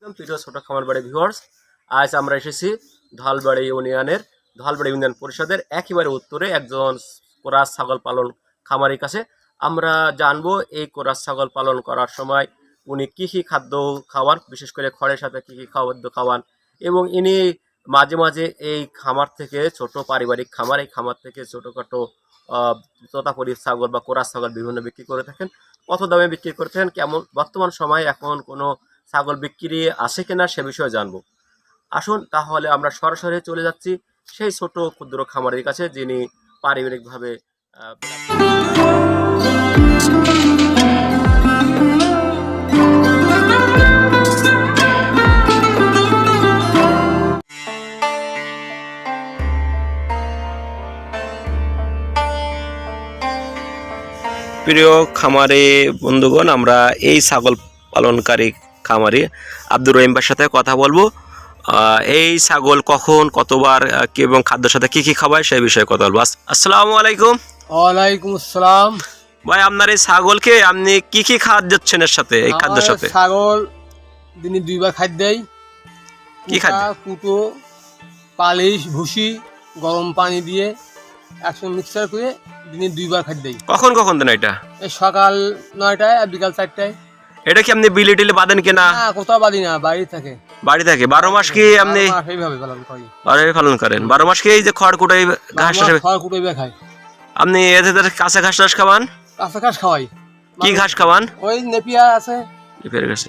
প্রিয় ছোট খামার বাড়ি ভিউয়ার্স, আজ আমরা এসেছি ধলবাড়ি ইউনিয়ন পরিষদের একেবারে উত্তরে একজন কোরাস ছাগল পালন খামারের কাছে। আমরা জানবো এই কোরাস ছাগল পালন করার সময় উনি কি কি খাদ্য খাওয়ান, বিশেষ করে খড়ের সাথে কি কি খাদ্য খাওয়ান, এবং ইনি মাঝে মাঝে এই খামার থেকে ছোট পারিবারিক খামার, এই খামার থেকে ছোটোখাটো তোতাপুরি ছাগল বা কোরাস ছাগল বিভিন্ন বিক্রি করে থাকেন। কত দামে বিক্রি করে থাকেন, কেমন বর্তমান সময়ে এখন কোনো ছাগল বিক্রি আছে কিনা সে বিষয়ে জানবো। আসুন তাহলে আমরা সরাসরি চলে যাচ্ছি সেই ছোট ক্ষুদ্র খামারের কাছে, যিনি পারিবারিকভাবে প্রিয় খামারে বন্ধুগণ, আমরা এই ছাগল পালনকারী খামারি আব্দুর রহিম ভাইয়ের সাথে কথা বলবো। এই ছাগল কখন কতবার এবং খাদ্যের সাথে কি কি খাওয়ায় সেই বিষয়ে কথা বলবো। আসসালামু আলাইকুম। ওয়ালাইকুম আসসালাম। ভাই, আপনার এই ছাগলকে আপনি কি কি খাদ্য দিচ্ছেন এর সাথে, এই খাদ্যের সাথে? ছাগল দিনে দুইবার খাদ্য দেয়। কি খাদ্য? কুটো, পালিশ, ভুসি গরম পানি দিয়ে একসঙ্গে মিক্সার করে দিনে দুইবার খাদ্য দেয়। কখন কখন দেন এটা? এই সকাল 9টায় আর বিকাল 4টায়। এটা কি আপনি বিলি টিলে বাঁধেন কিনা? না, কোথাও বাঁধি না, বাড়ি থাকে। বাড়ি থাকে 12 মাস কি আপনি এইভাবে পালন করি? পালন করেন 12 মাস কি এই যে খড় কুটাই ঘাস খড় কুটাইবে খায়। আপনি এদের কাঁচা ঘাস টাস খাওয়ান? কাঁচা ঘাস খাওয়াই। কি ঘাস খাওয়ান? ওই নেপিয়া আছে। নেপিয়ার ঘাস।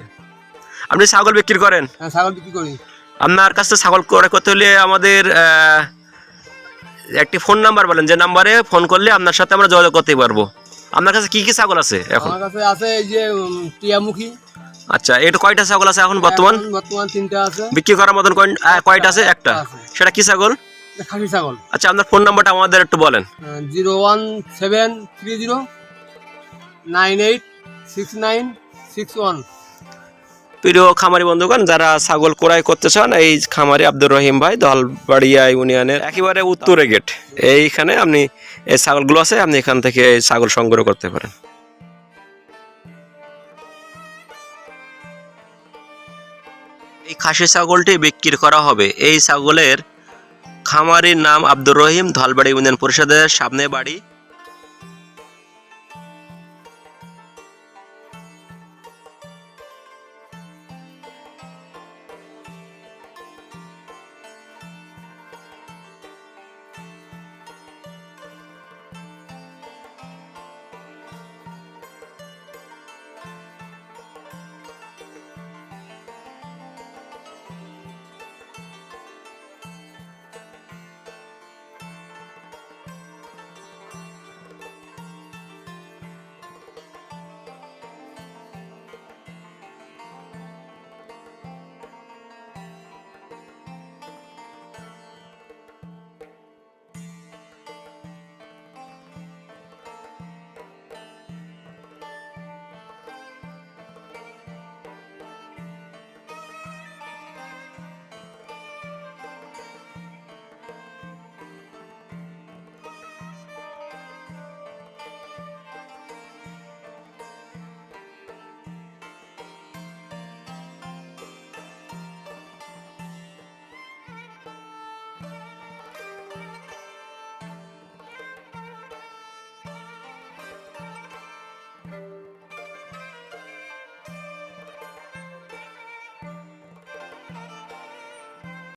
আপনি ছাগল বিক্রি করেন? হ্যাঁ, ছাগল বিক্রি করি। আপনার কাছে ছাগল ক্রয় করতে হলে আমাদের একটি ফোন নাম্বার বলেন, যে নাম্বারে ফোন করলে আপনার সাথে আমরা যোগাযোগ করতে পারবো। আপনার কাছে কি কি ছাগল আছে এখন? আমার কাছে আছে এই যে টিয়ামুখী। আচ্ছা, এটা কয়টা ছাগল আছে এখন বর্তমান? 3টা আছে। বিক্রি করার মতন কয়টা আছে? একটা। সেটা কি ছাগল? খাসি ছাগল। আচ্ছা, আপনার ফোন নাম্বারটা আমাদের একটু বলেন। 01730986961। প্রিয় খামারি বন্ধুগণ, যারা ছাগল ক্রয় করতে চান, এই খামারি আব্দুর রহিম ভাই ধলবাড়িয়া ইউনিয়নের একেবারে উত্তরে গেট, এইখানে আপনি এই ছাগলগুলো আছে, আপনি এখান থেকে ছাগল সংগ্রহ করতে পারেন। এই খাসি ছাগলটি বিক্রি করা হবে। এই ছাগলের খামারির নাম আব্দুর রহিম, ধলবাড়ি ইউনিয়ন পরিষদের সামনে বাড়ি।